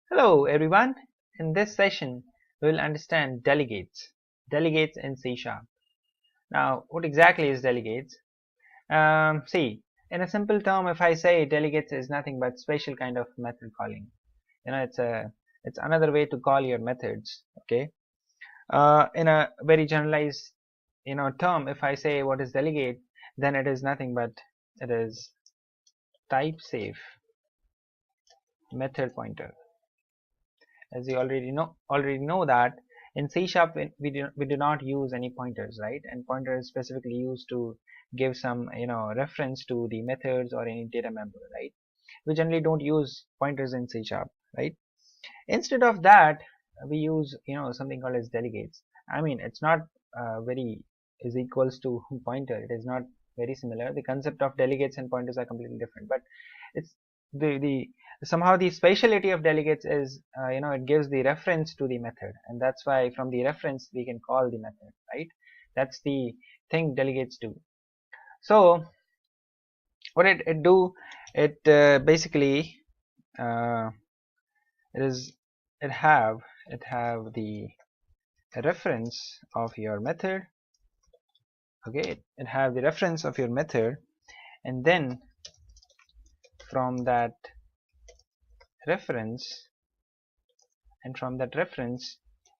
Hello everyone. In this session we will understand delegates. Delegates in C#. Now what exactly is delegates? See, in a simple term, if I say delegates is nothing but special kind of method calling. It's another way to call your methods. Okay. In a very generalized term, if I say what is delegate, then it is nothing but it is typesafe method pointer. As you already know that in C# we do not use any pointers, right? And pointer is specifically used to give some reference to the methods or any data member, right? We generally don't use pointers in C#, right? Instead of that, we use something called as delegates. I mean, it's not very is equals to pointer. It is not very similar. The concept of delegates and pointers are completely different, but it's the somehow the speciality of delegates is it gives the reference to the method, and that's why from the reference we can call the method, right? That's the thing delegates do. So what it do, it basically uh, it is it have the reference of your method. Okay, it have the reference of your method, and then from that reference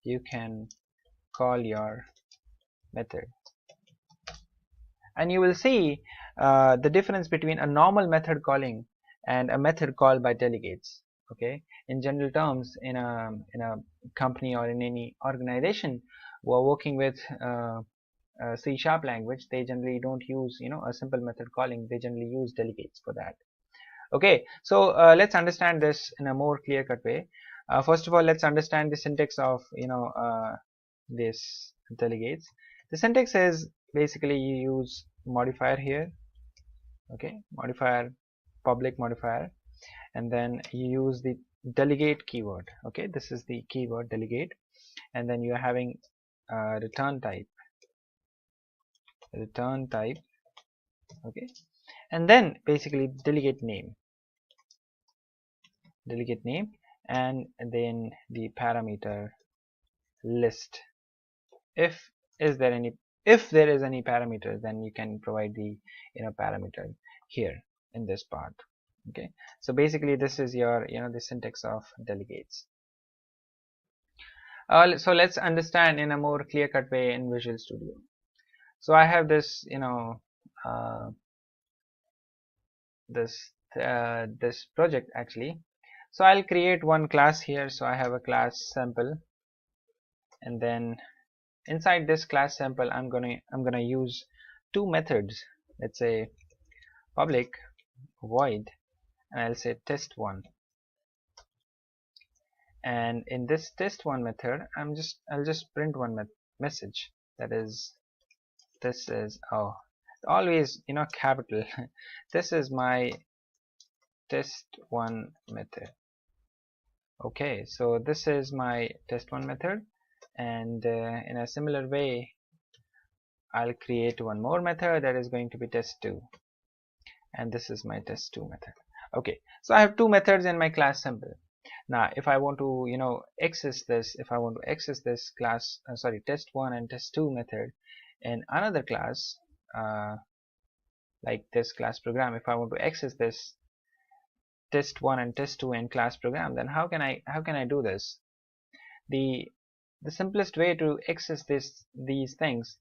you can call your method, and you will see the difference between a normal method calling and a method called by delegates. Okay, in general terms, in a company or in any organization who are working with C# language, they generally don't use a simple method calling. They generally use delegates for that. Okay, so let's understand this in a more clear-cut way. First of all, let's understand the syntax of this delegates. The syntax is basically you use modifier here. Okay, modifier, public modifier, and then you use the delegate keyword. Okay, this is the keyword delegate, and then you are having return type. Okay, and then basically delegate name, and then the parameter list. If there is any parameter, then you can provide the parameter here in this part. Okay, so basically this is your the syntax of delegates. So let's understand in a more clear-cut way in Visual Studio. So I have this this project actually. So I'll create one class here. So I have a class sample, and then inside this class sample I'm gonna use two methods. Let's say public void, and I'll say test1, and in this test1 method I'll just print one message, that is this is always capital this is my test1 method. Okay, so this is my test1 method, and in a similar way I'll create one more method that is going to be test2, and this is my test2 method. Okay, so I have two methods in my class sample. Now if I want to access this class test1 and test2 method in another class, like this class program, if I want to access this test1 and test2 in class program, then how can I do this? The simplest way to access these things,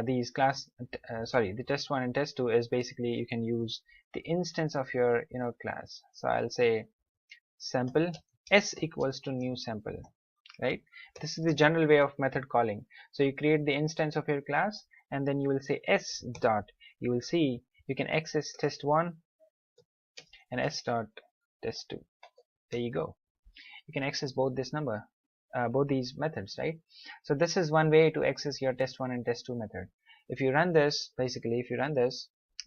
these class the test1 and test2, is basically you can use the instance of your class. So I'll say sample s equals to new sample, right? This is the general way of method calling. So you create the instance of your class, and then you will say s dot, you will see you can access test1 and s dot test2. There you go, you can access both these methods, right? So this is one way to access your test1 and test2 method. If you run this,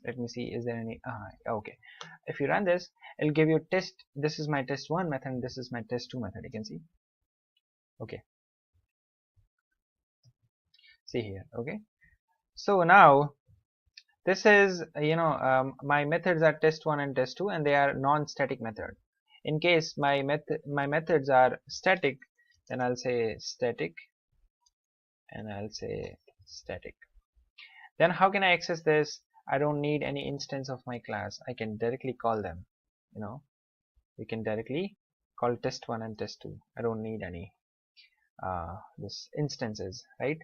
let me see, is there any okay, if you run this, it'll give you this is my test1 method and this is my test2 method, you can see. Okay, see here. Okay, so now this is my methods are test1 and test2, and they are non-static method. In case my methods are static, then I'll say static, and I'll say static. Then how can I access this? I don't need any instance of my class. I can directly call them. We can directly call test1 and test2. I don't need any this instances, right?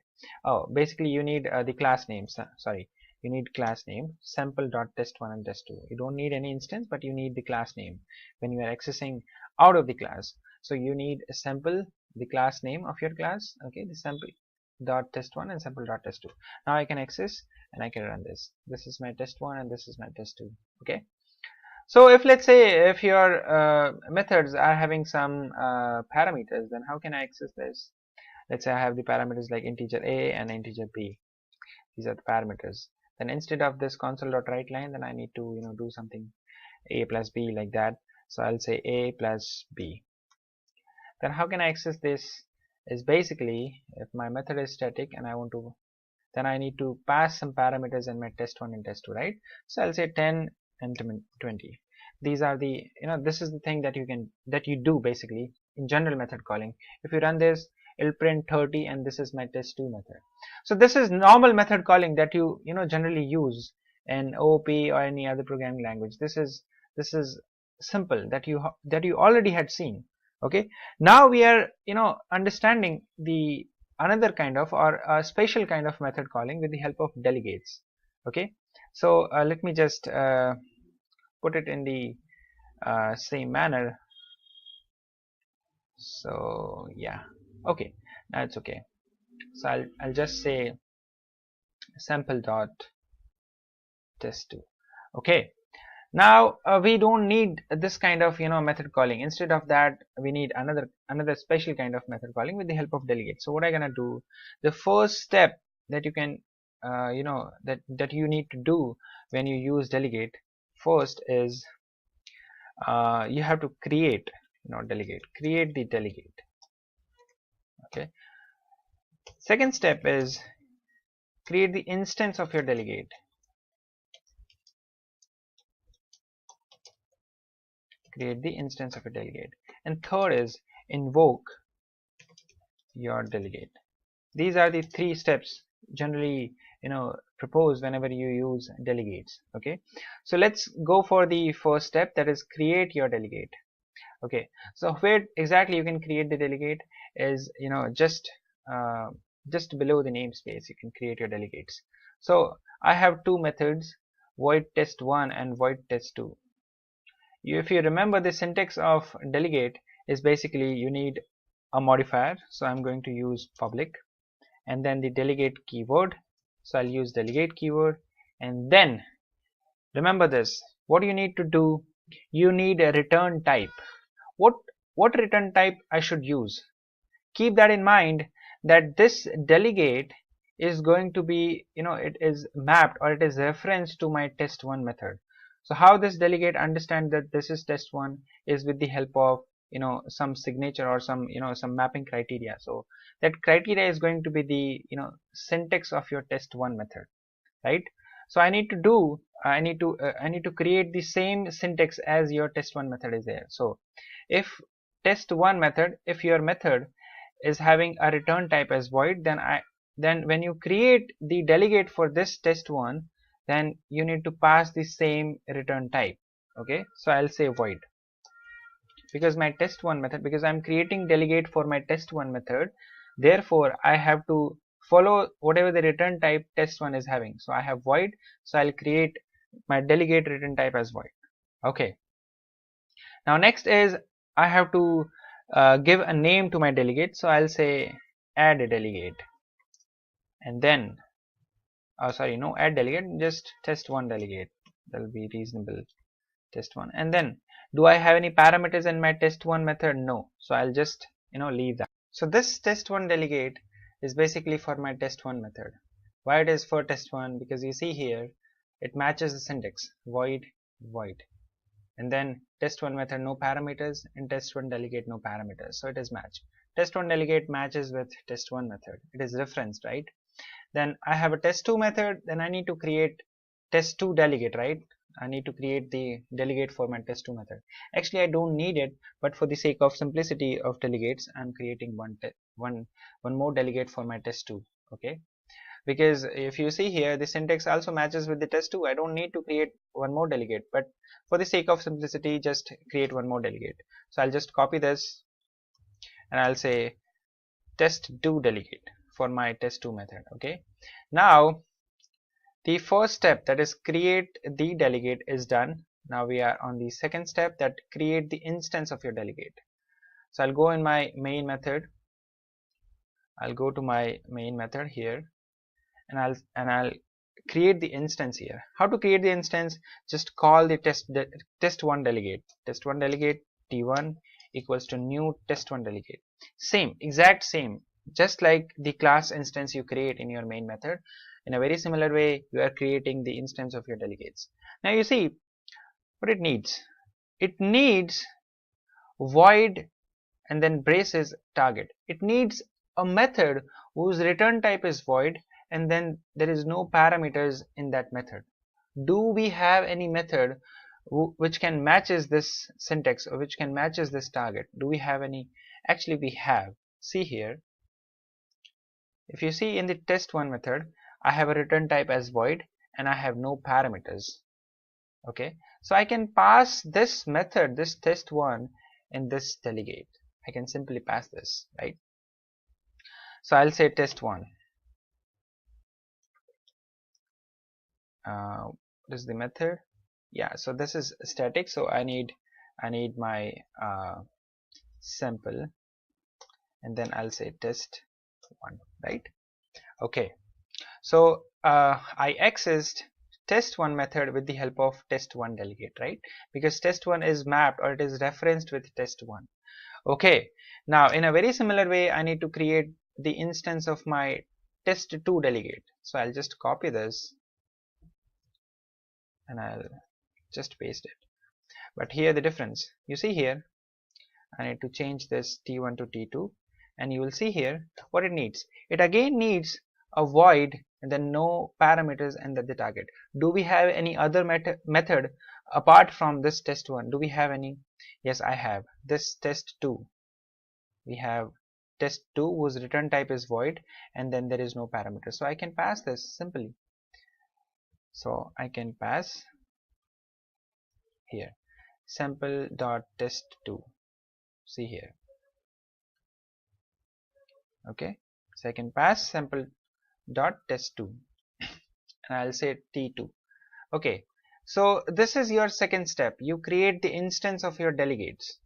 Oh, basically you need the class names. Sorry, you need class name sample.test1 and test2. You don't need any instance, but you need the class name when you are accessing out of the class. So you need a sample, the class name of your class. Okay, the sample dot test1 and sample dot test2. Now I can access and I can run this. This is my test1 and this is my test2. Okay. So if let's say if your methods are having some parameters, then how can I access this? Let's say I have the parameters like integer a and integer b. These are the parameters. Then instead of this console.writeLine, then I need to do something a plus b like that. So I'll say a plus b. Then how can I access this? Is basically if my method is static and I want to, then I need to pass some parameters in my test1 and test2, right? So I'll say 10 and 20. These are the this is the thing that you do basically in general method calling. If you run this, it'll print 30, and this is my test2 method. So this is normal method calling that you generally use in OOP or any other programming language. This is simple that you already had seen. Okay, now we are understanding the another kind of or a special kind of method calling with the help of delegates. Okay, so let me just put it in the same manner. So yeah, okay, now it's okay. So I'll just say sample dot test2. Okay, now we don't need this kind of method calling. Instead of that, we need another special kind of method calling with the help of delegate. So what I'm gonna do, the first step that you can that you need to do when you use delegate first is you have to create create the delegate. Okay, second step is create the instance of your delegate. Create the instance of a delegate. And third is invoke your delegate. These are the three steps generally proposed whenever you use delegates. Okay, so let's go for the first step, that is create your delegate. Okay, so where exactly you can create the delegate is just below the namespace you can create your delegates. So I have two methods, void test1 and void test2. If you remember, the syntax of delegate is basically you need a modifier, so I'm going to use public, and then the delegate keyword, so I'll use delegate keyword. And then remember this, what you need to do, you need a return type. What return type I should use? Keep that in mind, that this delegate is going to be it is mapped or it is referenced to my test1 method. So how this delegate understand that this is test1 is with the help of some signature or some some mapping criteria. So that criteria is going to be the syntax of your test1 method, right? So I need to create the same syntax as your test1 method is there. So if test1 method, if your method is having a return type as void, then when you create the delegate for this test1, then you need to pass the same return type. Okay, so I'll say void, because my test1 method, because I'm creating delegate for my test1 method, therefore I have to follow whatever the return type test1 is having. So I have void, so I'll create my delegate return type as void. Okay, now next is I have to give a name to my delegate, so I'll say add a delegate, and then sorry, no add delegate, just test1 delegate, that will be reasonable, test1. And then do I have any parameters in my test1 method? No, so I'll just leave that. So this test1 delegate is basically for my test1 method. Why it is for test1? Because you see here it matches the syntax void void, and then test1 method no parameters, and test1 delegate no parameters, so it is matched. Test1 delegate matches with test1 method, it is referenced, right? Then I have a test2 method, then I need to create test2 delegate, right? I need to create the delegate for my test2 method. Actually, I don't need it, but for the sake of simplicity of delegates, I'm creating one more delegate for my test2. Okay, because if you see here, the syntax also matches with the test2. I don't need to create one more delegate, but for the sake of simplicity, just create one more delegate. So I'll just copy this and I'll say test2 delegate for my test2 method. Okay, now the first step, that is create the delegate, is done. Now we are on the second step, that create the instance of your delegate. So I'll go in my main method. I'll go to my main method here, and I'll create the instance here. How to create the instance? Just call the test1 delegate. Test1 delegate t1 equals to new test1 delegate. Same, exact same, just like the class instance you create in your main method. In a very similar way, you are creating the instance of your delegates. Now you see what it needs. It needs void and then braces target. It needs a method whose return type is void and then there is no parameters in that method. Do we have any method which can matches this syntax or which can matches this target? Do we have any? Actually we have. See here, if you see in the test1 method, I have a return type as void and I have no parameters. Okay, so I can pass this method, this test1, in this delegate. I can simply pass this, right? So I'll say test1. This is the method. Yeah, so this is static, so I need my sample, and then I'll say test1, right? Okay, so I accessed test1 method with the help of test1 delegate, right? Because test1 is mapped or it is referenced with test1. Okay, now in a very similar way, I need to create the instance of my test2 delegate. So I'll just copy this and I'll just paste it. But here the difference, you see here, I need to change this t1 to t2, and you will see here what it needs. It again needs a void and then no parameters and then the target. Do we have any other method apart from this test1? Do we have any? Yes, I have this test2. We have test2 whose return type is void and then there is no parameter. So I can pass this simply. So I can pass here sample.test2. See here. Okay, so I can pass sample.test2 and I'll say t2. Okay, so this is your second step. You create the instance of your delegates.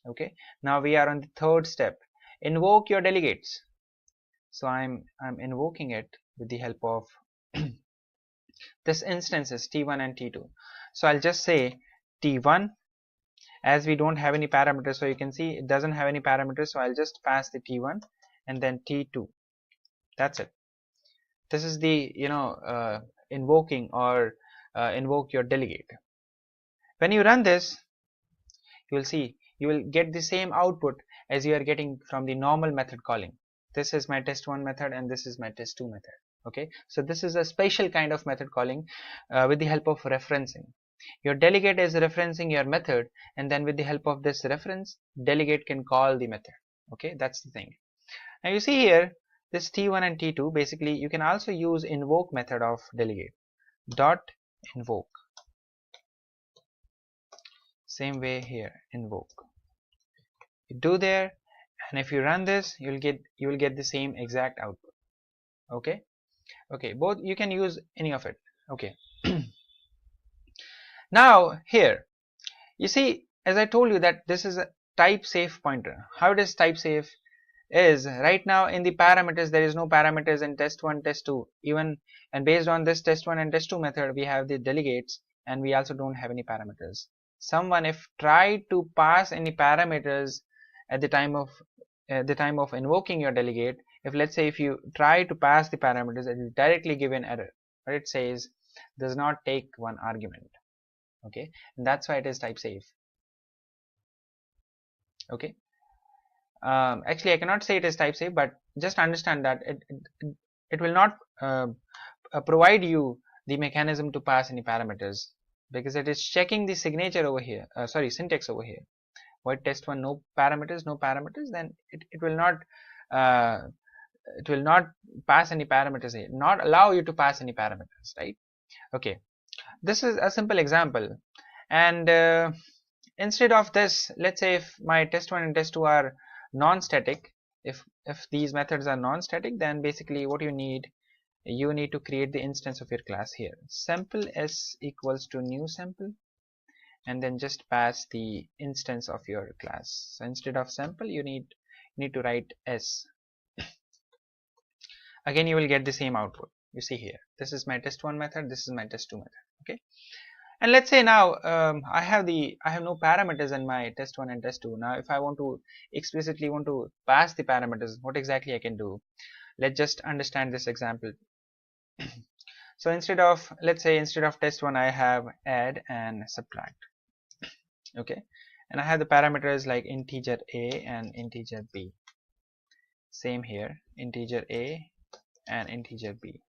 Okay, now we are on the third step. Invoke your delegates. So I'm invoking it with the help of this instances t1 and t2. So I'll just say t1, as we don't have any parameters, so you can see it doesn't have any parameters, so I'll just pass the t1 and then t2. That's it. This is the invoking or invoke your delegate. When you run this, you will see you will get the same output as you are getting from the normal method calling. This is my test1 method and this is my test2 method. Okay, so this is a special kind of method calling with the help of referencing. Your delegate is referencing your method, and then with the help of this reference, delegate can call the method. Okay, that's the thing. Now you see here this t1 and t2, basically you can also use invoke method of delegate dot invoke. Same way here, invoke. You do there, and if you run this, you will get the same exact output. Okay, okay, both you can use any of it. Okay. Now here you see, as I told you that this is a Typesafe pointer. How it is Typesafe is right now in the parameters there is no parameters in test1, test2 even, and based on this test1 and test2 method we have the delegates and we also don't have any parameters. Someone if tried to pass any parameters at the time of invoking your delegate, if let's say if you try to pass the parameters, it will directly give an error, but it says does not take one argument. Okay, and that's why it is Typesafe. Okay, actually I cannot say it is Typesafe, but just understand that it will not provide you the mechanism to pass any parameters. because it is checking the signature over here, syntax over here. Void test1 no parameters, then it will not pass any parameters here, not allow you to pass any parameters, right? Okay, this is a simple example. And instead of this, let's say if my test1 and test2 are non-static, if these methods are non-static, then basically what you need to create the instance of your class here. Sample s equals to new sample, and then just pass the instance of your class. So instead of sample, you need to write s. Again, you will get the same output. You see here, this is my test1 method, this is my test2 method. Okay, and let's say now I have no parameters in my test1 and test2. Now if I want to explicitly pass the parameters, what exactly I can do? Let's just understand this example. So let's say instead of test1, I have add and subtract. Okay, and I have the parameters like integer a and integer b. Same here, integer a and integer b.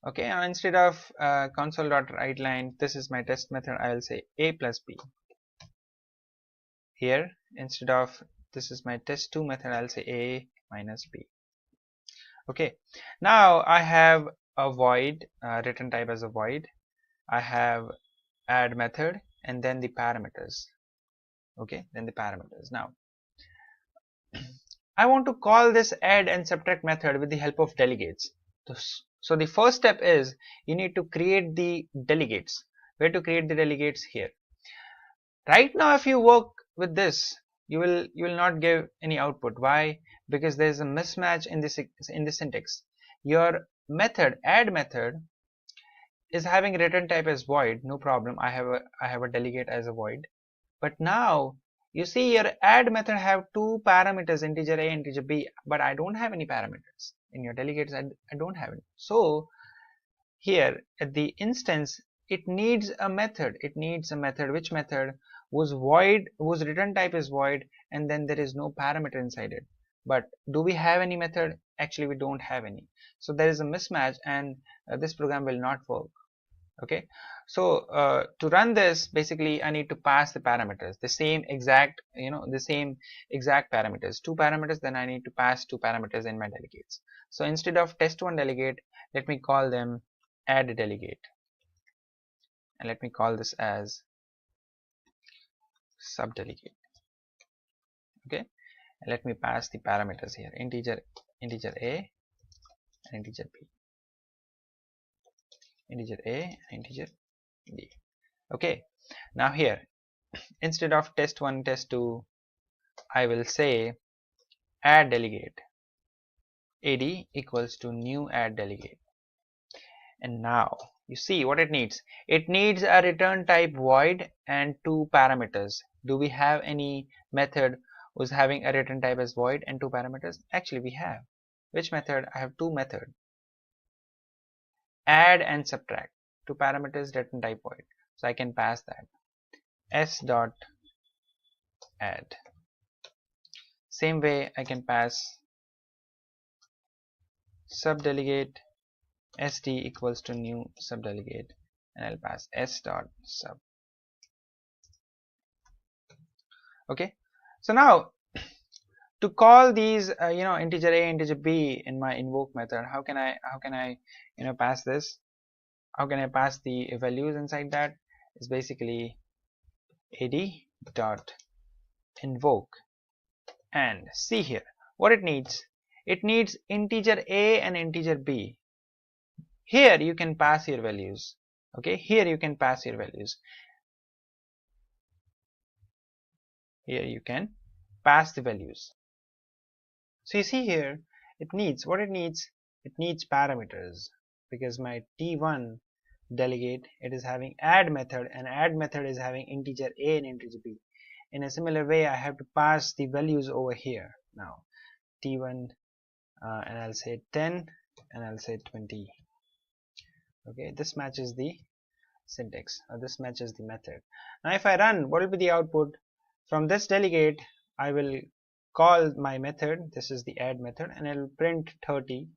Okay, and instead of console.writeLine, this is my test method, I will say a plus b. Here, instead of this is my test2 method, I'll say a minus b. Okay, now I have a void, return type as a void. I have add method and then the parameters. Okay, then the parameters. Now I want to call this add and subtract method with the help of delegates. So the first step is you need to create the delegates. Where to create the delegates? Here. Right now, if you work with this, you will not give any output. Why? Because there is a mismatch in the syntax. Your method, add method, is having return type as void. No problem. I have a delegate as a void. But now you see your add method have two parameters, integer a and integer b, but I don't have any parameters in your delegates. I don't have it. So here at the instance, it needs a method. Which method? Whose return type is void, and then there is no parameter inside it. But do we have any method? Actually, we don't have any. So there is a mismatch, and this program will not work. Okay, so to run this, basically I need to pass the parameters, the same exact parameters, two parameters. Then I need to pass two parameters in my delegates. So instead of test1 delegate, let me call them add delegate, and let me call this as subdelegate. Okay, and let me pass the parameters here, integer a and integer b, integer a and integer b. Okay, now here instead of test1 test2, I will say add delegate, ad equals to new add delegate. And now you see what it needs. It needs a return type void and two parameters. Do we have any method who's having a return type as void and two parameters? Actually we have. Which method? I have two methods, add and subtract, two parameters, return type void. So I can pass that s dot add. Same way I can pass subdelegate sd equals to new subdelegate, and I'll pass s dot sub. Okay, so now to call these integer a integer b in my invoke method, how can I pass this? How can I pass the values inside that? Is basically ad dot invoke, and see here what it needs. It needs integer a and integer b. Here you can pass your values. Okay, here you can pass your values. Here you can pass the values. So you see here, it needs parameters, because my t1 delegate, it is having add method, and add method is having integer a and integer b. In a similar way, I have to pass the values over here. Now t1 and I'll say 10 and I'll say 20. Okay, this matches the syntax, or this matches the method. Now if I run, what will be the output? From this delegate, I will call my method, this is the add method, and I will print 30,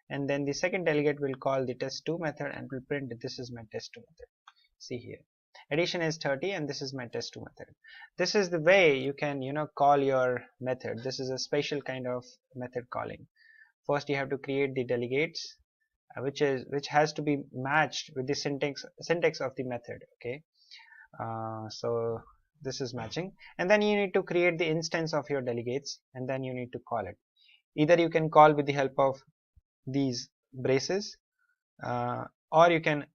and then the second delegate will call the test2 method and will print that this is my test2 method. See here, addition is 30 and this is my test2 method. This is the way you can call your method. This is a special kind of method calling. First you have to create the delegates, which has to be matched with the syntax of the method. Okay, so this is matching, and then you need to create the instance of your delegates, and then you need to call it. Either you can call with the help of these braces, or you can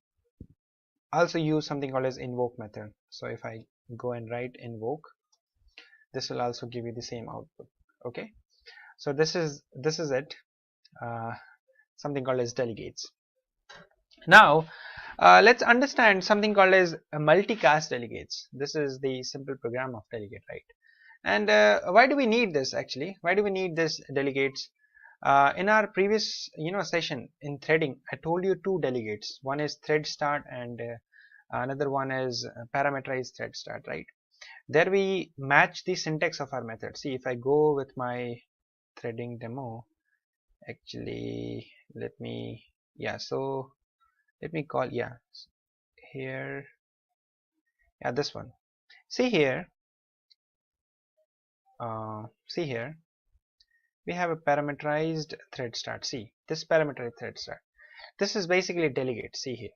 also use something called as invoke method. So if I go and write invoke, this will also give you the same output. Okay, so this is it, something called as delegates. Now let's understand something called as multicast delegates. This is the simple program of delegate, right? And why do we need this actually? Why do we need this delegates? In our previous session in threading, I told you two delegates. One is thread start and another one is parameterized thread start, right? There we match the syntax of our method. See, if I go with my threading demo, actually let me call here, this one. See here, we have a parameterized thread start. See, this parameterized thread start, this is basically a delegate. See here,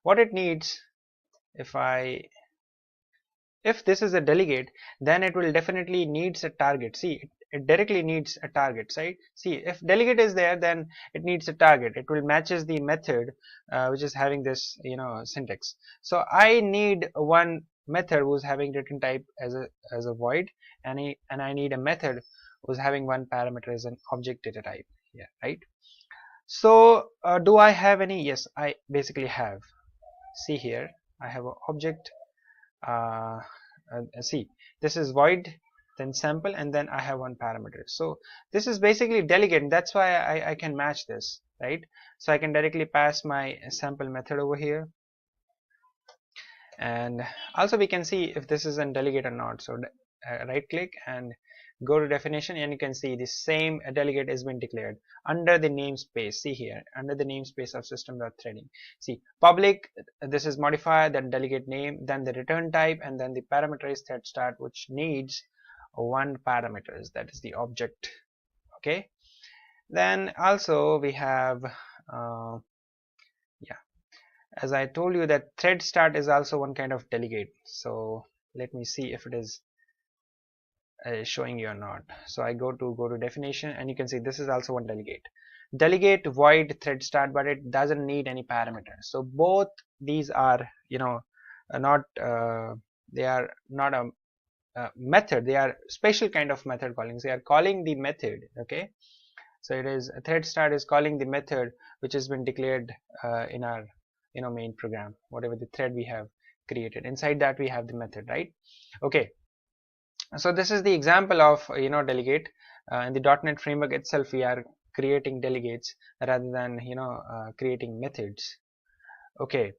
what it needs, if this is a delegate, then it will definitely needs a target. See, it directly needs a target, right? See, if delegate is there, then it needs a target. It will matches the method which is having this syntax. So I need one method who's having return type as a void, and I need a method who's having one parameter as an object data type here, right? So do I have any? Yes, I basically have. See here, I have an object. See, this is void, then sample, and then I have one parameter. So this is basically delegate. That's why I can match this, right? So I can directly pass my sample method over here, and also we can see if this is a delegate or not. So right click and go to definition, and you can see the same delegate has been declared under the namespace. See here, under the namespace of system.threading. See, public, this is modifier, then delegate name, then the return type, and then the parameterized thread start, which needs one parameters, that is the object. Okay, then also we have as I told you that thread start is also one kind of delegate. So let me see if it is showing you or not. So I go to definition, and you can see this is also one delegate void thread start, but it doesn't need any parameters. So both these are not they are not a method, they are special kind of method callings. They are calling the method. Okay, so it is thread start is calling the method which has been declared in our main program, whatever the thread we have created. Inside that we have the method, right? Okay, so this is the example of delegate. In the .NET framework itself, we are creating delegates rather than creating methods. Okay,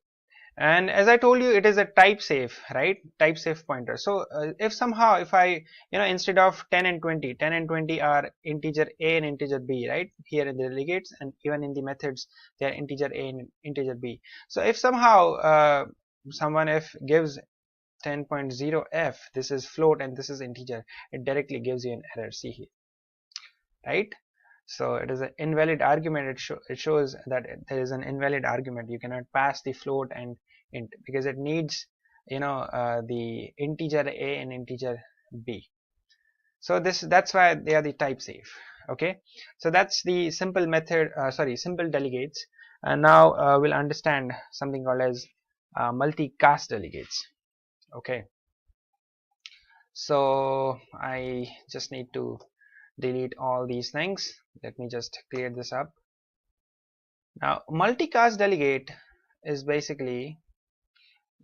and as I told you, it is a typesafe, right? Typesafe pointer. So if somehow if I instead of 10 and 20 are integer a and integer b, right? Here in the delegates, and even in the methods they are integer a and integer b. So if somehow someone if gives 10.0f, this is float and this is integer, it directly gives you an error. See here, right? So it is an invalid argument. It shows that there is an invalid argument. You cannot pass the float and int because it needs the integer a and integer b. So that's why they are the type safe. Okay, so that's the simple method, simple delegates. And now we'll understand something called as multicast delegates. Okay, so I just need to delete all these things. Let me just clear this up. Now multicast delegate is basically,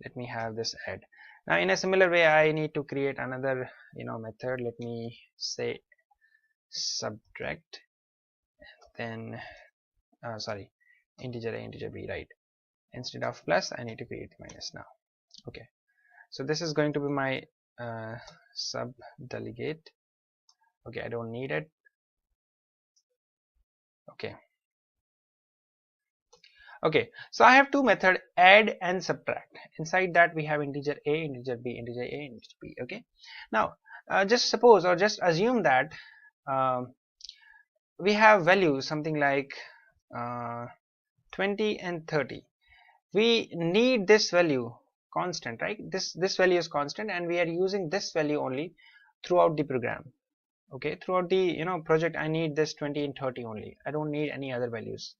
let me have this add. Now in a similar way I need to create another method. Let me say subtract, then integer a integer b, right? Instead of plus I need to create minus now. Okay, so this is going to be my sub delegate. Okay, I don't need it. Okay, Okay, so I have two methods, add and subtract. Inside that we have integer a, integer b, integer a, integer b. Okay, now just suppose or just assume that we have values something like 20 and 30. We need this value constant, right? This value is constant, and we are using this value only throughout the program. Okay, throughout the project I need this 20 and 30 only. I don't need any other values.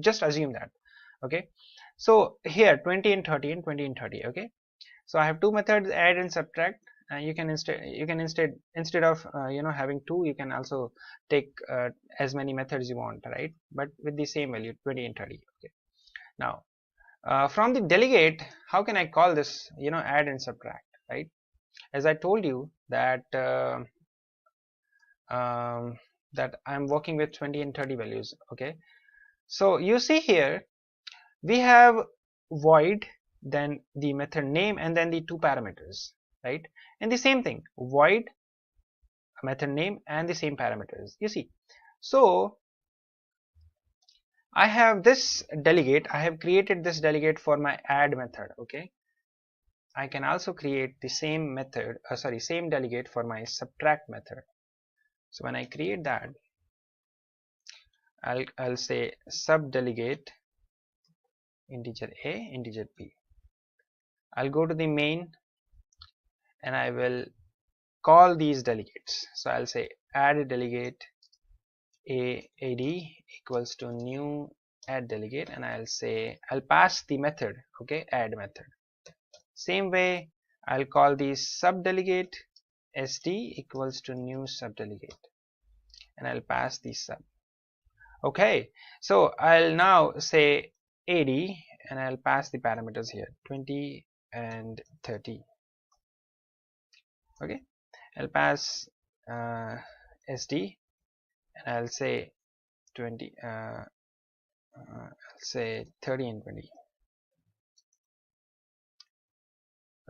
Just assume that. Okay, so here 20 and 30 and 20 and 30. Okay, so I have two methods, add and subtract. You can instead of having two, you can also take as many methods you want, right? But with the same value 20 and 30. Okay, now from the delegate, how can I call this add and subtract, right? As I told you that that I'm working with 20 and 30 values. Okay, so you see here we have void, then the method name, and then the two parameters, right? And the same thing, void, method name, and the same parameters, you see. So I have this delegate, I have created this delegate for my add method. Okay, I can also create the same method, same delegate for my subtract method. So when I create that, I'll say sub delegate integer a, integer b. I'll go to the main and I will call these delegates. So I'll say add delegate add equals to new add delegate, and I'll pass the method, okay, add method. Same way I'll call the sub delegate sd equals to new sub delegate, and I'll pass the sub. Okay, so I'll now say AD and I'll pass the parameters here 20 and 30. Okay, I'll pass SD and I'll say 20 I'll say 30 and 20.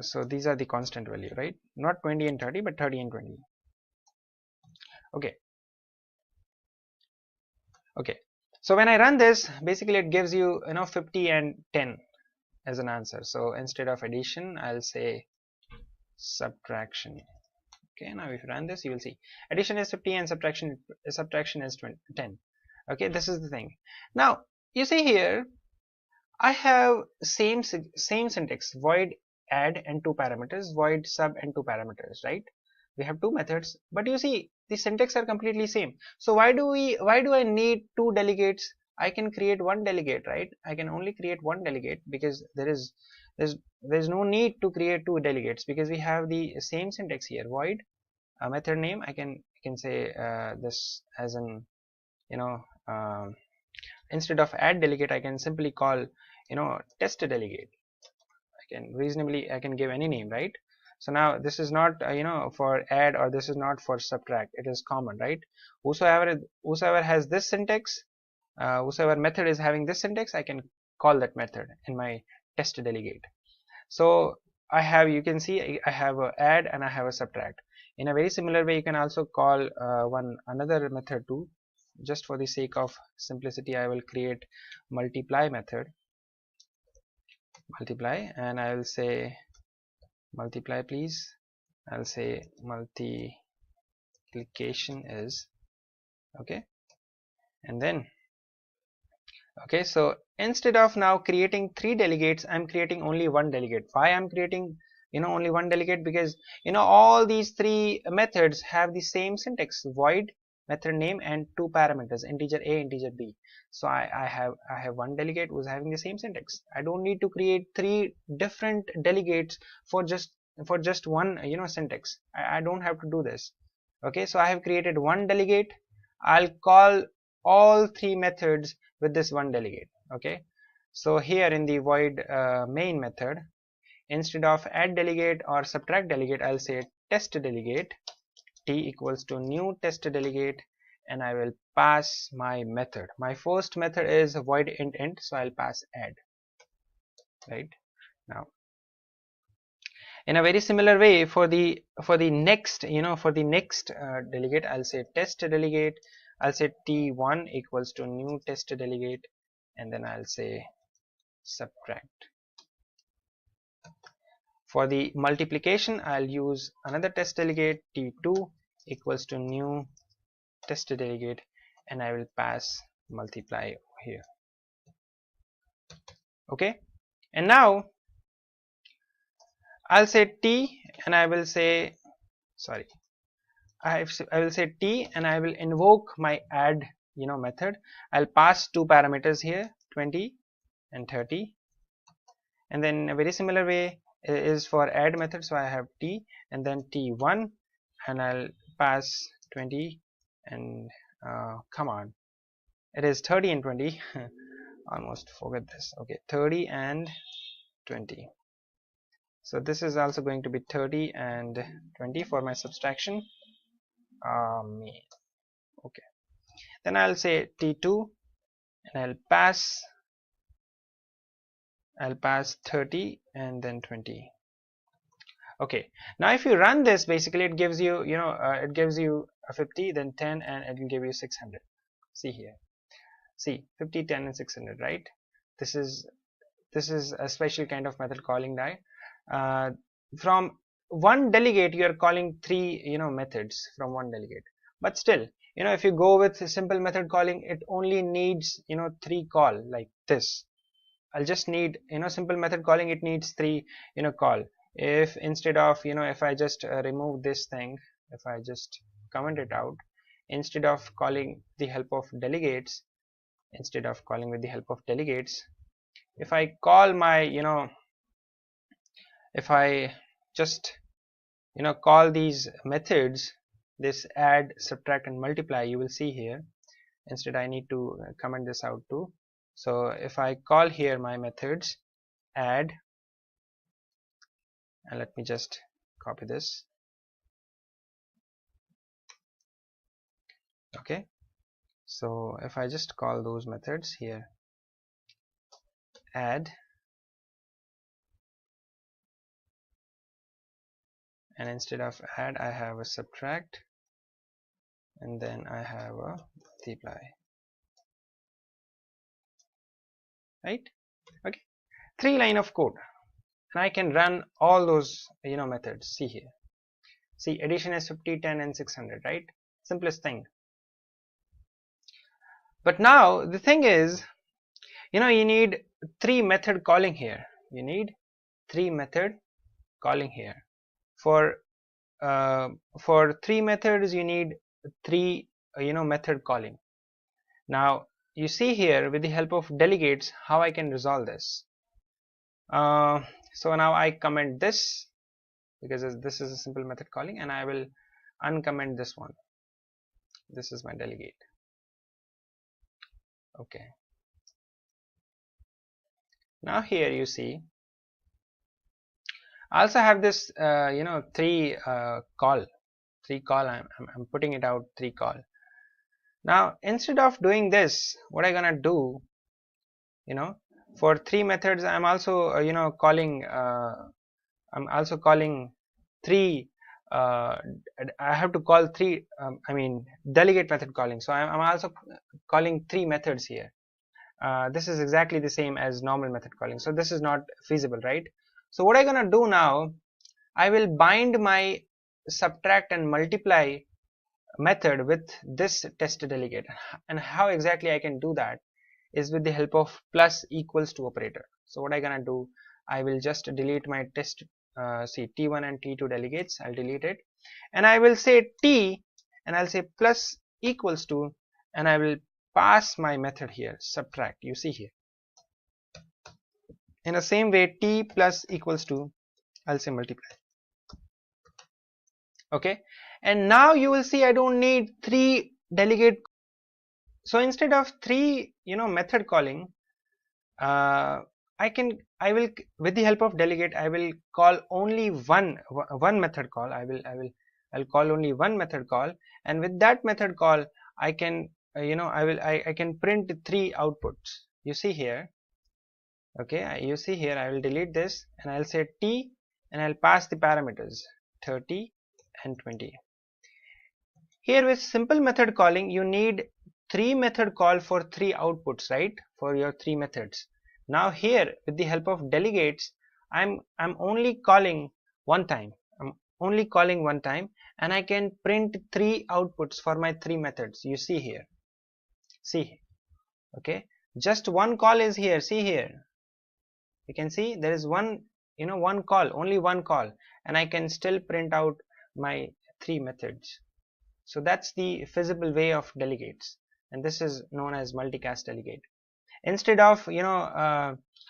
So these are the constant value, right? Not 20 and 30, but 30 and 20. Okay, okay, so when I run this, basically it gives you 50 and 10 as an answer. So instead of addition, I'll say subtraction. Okay, now if you run this, you will see addition is 50 and subtraction is 10. Okay, this is the thing. Now you see here I have same syntax, void add and two parameters, void sub and two parameters, right? We have two methods, but you see the syntax are completely same. So why do I need two delegates? I can create one delegate, right? I can only create one delegate because there's no need to create two delegates because we have the same syntax here. Void method name, I can say this as an instead of add delegate, I can simply call test delegate. I can give any name, right? So now this is not for add, or this is not for subtract. It is common, right? Whosoever has this syntax, whosoever method is having this syntax, I can call that method in my test delegate. So I have, you can see I have a add and I have a subtract. In a very similar way, you can also call another method too. Just for the sake of simplicity, I will create multiply method, multiply, and I will say multiply please. I'll say multiplication is, okay, and then okay, so instead of now creating three delegates, I'm creating only one delegate. Why I'm creating only one delegate? Because all these three methods have the same syntax, void, method name, and two parameters, integer a, integer b. So I have one delegate who's having the same syntax. I don't need to create three different delegates for just one syntax. I don't have to do this. Okay, so I have created one delegate. I'll call all three methods with this one delegate. Okay, so here in the void main method, instead of add delegate or subtract delegate, I'll say test delegate, t equals to new test delegate, and I will pass my method. My first method is void int, so I'll pass add, right? Now in a very similar way, for the next delegate, I'll say test delegate. I'll say t1 equals to new test delegate, and then I'll say subtract. For the multiplication, I'll use another test delegate, t2 equals to new test delegate, and I will pass multiply here. Okay, and now I'll say t, and I will say, sorry, I will say t, and I will invoke my add method. I'll pass two parameters here, 20 and 30, and then a very similar way is for add method. So I have t and then t1, and I'll pass 20 and come on, it is 30 and 20. Almost forget this. Okay, 30 and 20. So this is also going to be 30 and 20 for my subtraction. Okay, then I'll say t2, and I'll pass 30 and then 20. Okay, now if you run this, basically it gives you it gives you a 50, then 10, and it will give you 600. See here, see 50, 10 and 600, right? This is a special kind of method calling die. From one delegate you are calling three methods from one delegate, but still if you go with simple method calling, it only needs three call like this. I'll just need simple method calling, it needs three call. If instead of if I just remove this thing, if I just comment it out, instead of calling the help of delegates, if I call my if I just call these methods, this add, subtract and multiply, you will see here, instead I need to comment this out too. So if I call here my methods add, and let me just copy this. Okay, so if I just call those methods here add, and instead of add I have a subtract, and then I have a multiply, right? Okay, 3 line of code, and I can run all those methods. See here, see addition is 50, 10 and 600, right? Simplest thing. But now the thing is, you need 3 method calling here. You need 3 method calling here. For 3 methods you need 3 method calling. Now you see here with the help of delegates how I can resolve this. So now I comment this, because this is a simple method calling, and I will uncomment this one. This is my delegate. Okay, now here you see I also have this three call. I'm putting it out 3 call. Now instead of doing this, what I'm gonna do, for 3 methods I'm also calling I'm also calling 3 I have to call 3 I mean delegate method calling. So I'm also calling 3 methods here. This is exactly the same as normal method calling, so this is not feasible, right? So what I'm gonna do now, I will bind my subtract and multiply method with this test delegate, and how exactly I can do that is with the help of plus equals to operator. So what I'm gonna do, I will just delete my test see t1 and t2 delegates, I'll delete it, and I will say t, and I'll say plus equals to, and I will pass my method here subtract. You see here, in the same way t plus equals to, I'll say multiply. Okay, and now you will see I don't need 3 delegate. So instead of 3 method calling, I will with the help of delegate I will call only one method call. I'll call only one method call, and with that method call I can I can print 3 outputs. You see here. Okay, you see here, I will delete this and I'll say t, and I'll pass the parameters 30 and 20. Here with simple method calling you need 3 method call for 3 outputs, right? For your 3 methods. Now here with the help of delegates, I'm only calling one time. I'm only calling one time, and I can print 3 outputs for my 3 methods. You see here. See, okay, just one call is here. See here. You can see there is one, one call, only one call, and I can still print out my 3 methods. So that's the feasible way of delegates, and this is known as multicast delegate. Instead of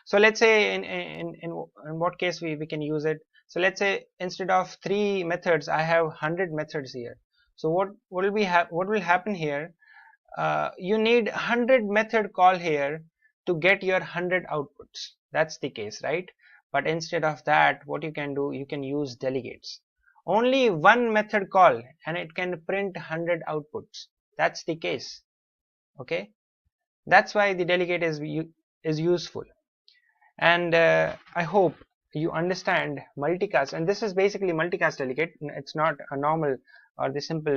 so let's say in what case we can use it. So let's say instead of 3 methods I have 100 methods here. So what will happen here, you need 100 method call here to get your 100 outputs. That's the case, right? But instead of that, what you can do, you can use delegates. Only one method call and it can print 100 outputs. That's the case. Okay, that's why the delegate is useful. And I hope you understand multicast, and this is basically multicast delegate. It's not a normal or the simple